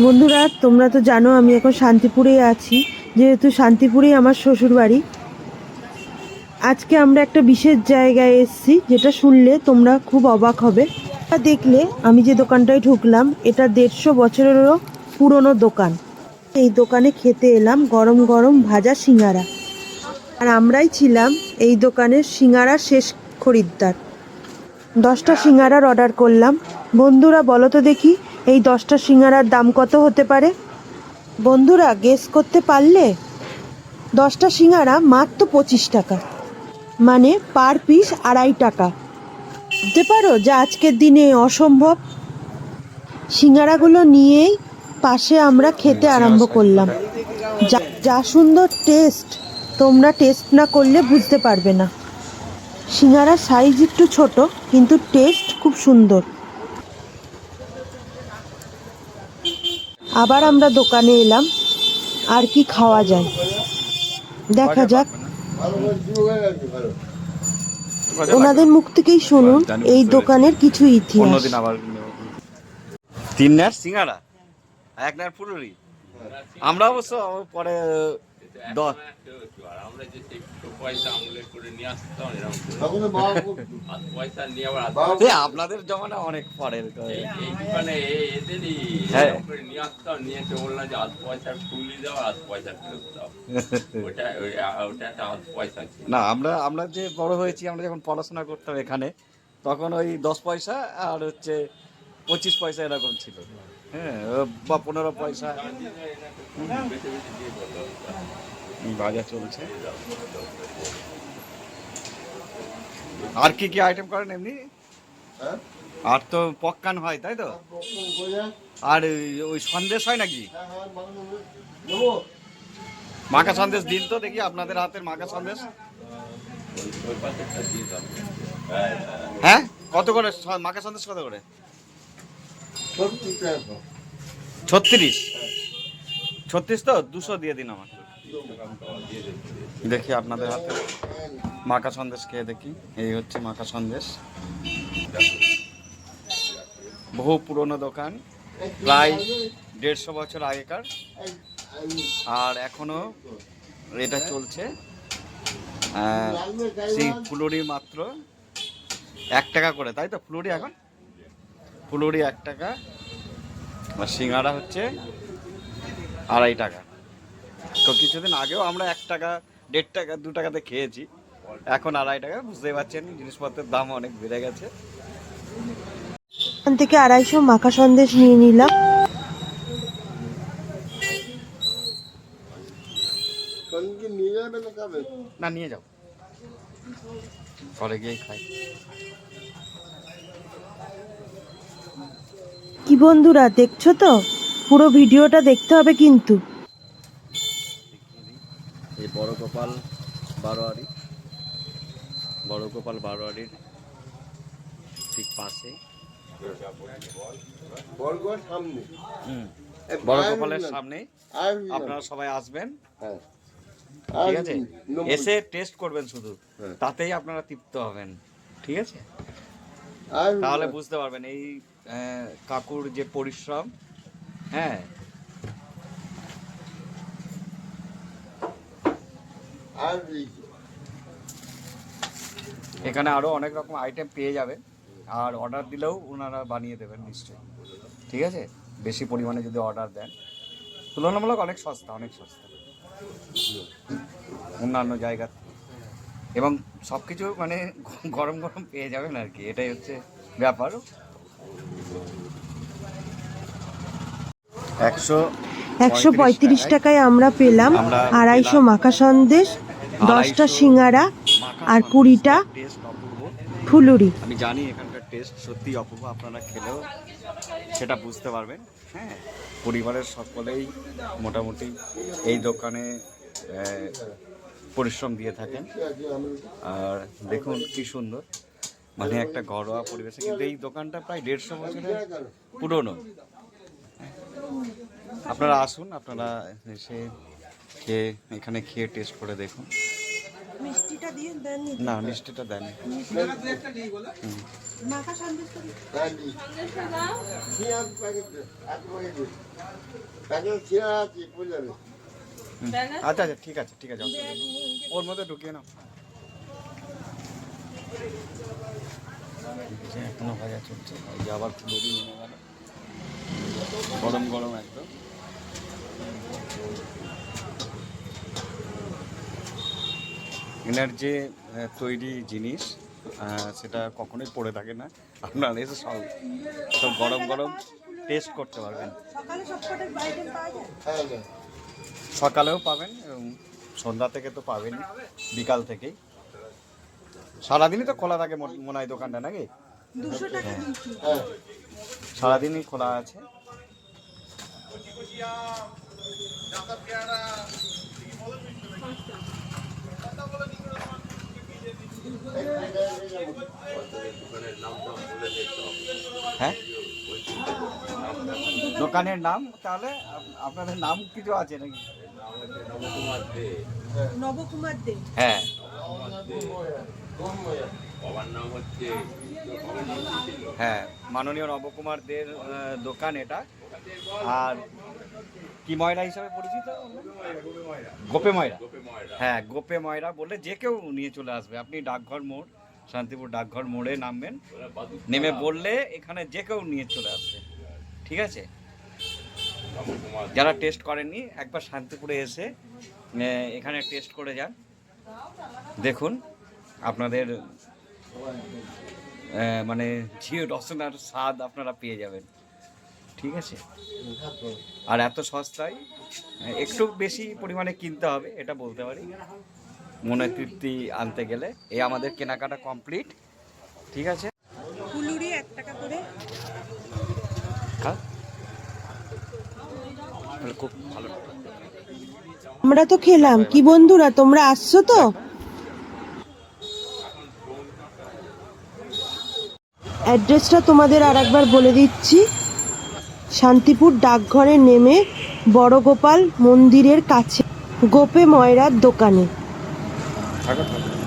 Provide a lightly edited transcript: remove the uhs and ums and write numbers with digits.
বন্ধুরা, তোমরা তো জানো আমি এখন শান্তিপুরেই আছি। যেহেতু শান্তিপুরেই আমার শ্বশুরবাড়ি, আজকে আমরা একটা বিশেষ জায়গায় এসেছি, যেটা শুনলে তোমরা খুব অবাক হবে। দেখলে আমি যে দোকানটায় ঢুকলাম, এটা 150 বছরেরও পুরনো দোকান। এই দোকানে খেতে এলাম গরম গরম ভাজা সিঙ্গারা, আর আমরাই ছিলাম এই দোকানের সিঙ্গারা শেষ খরিদ্দার। 10টা সিঙ্গারার অর্ডার করলাম। বন্ধুরা বলো তো দেখি, এই 10টা সিঙ্গারার দাম কত হতে পারে? বন্ধুরা গেস করতে পারলে? 10টা সিঙ্গারা মাত্র 25 টাকা, মানে পার পিস 2.5 টাকা। বুঝতে পারো যা আজকের দিনে অসম্ভব। সিঙ্গারাগুলো নিয়েই পাশে আমরা খেতে আরম্ভ করলাম। যা সুন্দর টেস্ট, তোমরা টেস্ট না করলে বুঝতে পারবে না। সিঙ্গারার সাইজ একটু ছোট, কিন্তু টেস্ট খুব সুন্দর। আবার আমরা দোকানে এলাম, আর কি খাওয়া যায় দেখা যাক। ওনাদের মুখ থেকেই শুনুন এই দোকানের কিছু ইতিহাস। তিন নার সিঙ্গারা, এক নার ফুলুরি। আমরা অবশ্য পরে আপনাদের জমানা অনেক পরের। না, আমরা যে বড় হয়েছি, আমরা যখন পড়াশোনা করতাম এখানে, তখন ওই 10 পয়সা আর হচ্ছে 25 পয়সা এরকম ছিল। হ্যাঁ, বা 15 পয়সা বাজার চলছে। আর কি কি আইটেম করেন এমনি? আর তো পক্কান হয়, তাই তো? আর ওই সন্দেশ হয় নাকি? মাখা সন্দেশ দিন তো দেখি, আপনাদের হাতের মাখা সন্দেশ। হ্যাঁ, কত করে মাখা সন্দেশ? কত করে? 36। 36 তো 200 দিয়ে দিন আমাকে। দেখি আপনাদের হাতে মাখা সন্দেশ খেয়ে দেখি। এই হচ্ছে মাখা সন্দেশ। বহু পুরনো দোকান, প্রায় 150 বছর আগেকার, আর এখনো এটা চলছে। সেই ফুলুরি মাত্র 1 টাকা করে, তাই তো? ফুলুরি এখন ফুলুরি 1 টাকা, আর সিঙ্গারা হচ্ছে 2.5 টাকা। তো কিছুদিন আগেও আমরা 1 টাকা, 1.5 টাকা, 2 টাকাতে খেয়েছি। এখন 2.5 টাকা। বুঝতে পারছেন জিনিসপত্রের দাম অনেক বেড়ে গেছে। এখান থেকে 250 মাখা সন্দেশ নিয়ে নিলাম। না, নিয়ে যাও, পরে গিয়েই খাই। কি বন্ধুরা দেখছো তো? পুরো ভিডিওটা দেখতে হবে কিন্তু। এই বড়গোপাল বারোয়ারি, বড়গোপাল বারোয়ারির ঠিক পাশে, বড়গোপালের সামনে আপনারা সবাই আসবেন, ঠিক আছে? এসে টেস্ট করবেন শুধু, তাতেই আপনারা তৃপ্ত হবেন, ঠিক আছে? তাহলে বুঝতে পারবেন এই কাকুর যে পরিশ্রম। হ্যাঁ, এখানে আরো অনেক রকম আইটেম পেয়ে যাবেন, আর অর্ডার দিলেও ওনারা বানিয়ে দেবেন নিশ্চয়ই, ঠিক আছে? বেশি পরিমাণে যদি অর্ডার দেন, তুলনামূলক অনেক সস্তা, অনেক সস্তা অন্যান্য জায়গা, এবং সব কিছু মানে গরম গরম পেয়ে যাবেন আর কি, এটাই হচ্ছে ব্যাপার। 135 টাকায় আমরা পেলাম 250 মাখা সন্দেশ, 10টা সিঙ্গারা, আর 20টা ফুলুরি। আমি জানি এখানকার টেস্ট সত্যিই অপূর্ব, আপনারা খেলেও সেটা বুঝতে পারবেন। হ্যাঁ, পরিবারের সকলেই মোটামুটি এই দোকানে পরিশ্রম দিয়ে থাকেন। আর দেখুন কি সুন্দর, মানে একটা ঘরোয়া পরিবেশে, কিন্তু এই দোকানটা প্রায় 150 বছরের পুরনো। আপনারা আসুন, আপনারা এসে খেয়ে, এখানে খেয়ে টেস্ট করে দেখুন। মিষ্টিটা দিয়ে দেননি? না মিষ্টিটা দেন। মাখা সন্দেশ তো আচ্ছা আচ্ছা ঠিক আছে ঠিক আছে, ওর মধ্যে ঢুকিয়ে নাও। এখনো ভাজা চলছে, এই যে আবার ফুলুরি নেমে গেল, গরম গরম একদম। এনার যে তৈরি জিনিস সেটা কখনোই পড়ে থাকে না, আপনারা এসে সব সব গরম গরম টেস্ট করতে পারবেন। সকালে সবকটা আইটেম পাওয়া যায়? সকালেও পাবেন এবং সন্ধ্যা থেকে তো পাবেন, বিকাল থেকেই। সারাদিনই তো খোলা থাকে মনে হয় দোকানটা, নাকি? 200 টাকা দিচ্ছি। সারাদিনই খোলা আছে। হ্যাঁ, দোকানের নাম তাহলে আপনাদের নাম কিছু আছে নাকি? নবকুমার দে। হ্যাঁ, হ্যাঁ, মাননীয় নবকুমার দের দোকান এটা। আর কি ময়রা হিসাবে পরিচিত? গোপে ময়রা। হ্যাঁ, গোপে ময়রা বলে যে কেউ নিয়ে চলে আসবে। আপনি ডাকঘর মোড়, শান্তিপুর ডাকঘর মোড়ে নামবেন, নেমে বললে এখানে যে কেউ নিয়ে চলে আসবে। ঠিক আছে? যারা টেস্ট করেননি একবার শান্তিপুরে এসে এখানে টেস্ট করে যান, দেখুন আপনাদের মানে ঝিও রসনার স্বাদ আপনারা পেয়ে যাবেন। ঠিক আছে? আর এত সস্তায়, একটু বেশি পরিমাণে কিনতে হবে এটা বলতে পারি, মনে তৃপ্তি আনতে গেলে। এই আমাদের কেনাকাটা কমপ্লিট। ঠিক আছে? ফুলুরি 1 টাকা করে। হ্যাঁ, খুব ভালো। আমরা তো খেলাম, কি বন্ধুরা তোমরা আসছো তো? অ্যাড্রেসটা তোমাদের আরেকবার বলে দিচ্ছি, শান্তিপুর ডাকঘরে নেমে বড়গোপাল মন্দিরের কাছে গোপে ময়রার দোকানে। থাকো থাকো।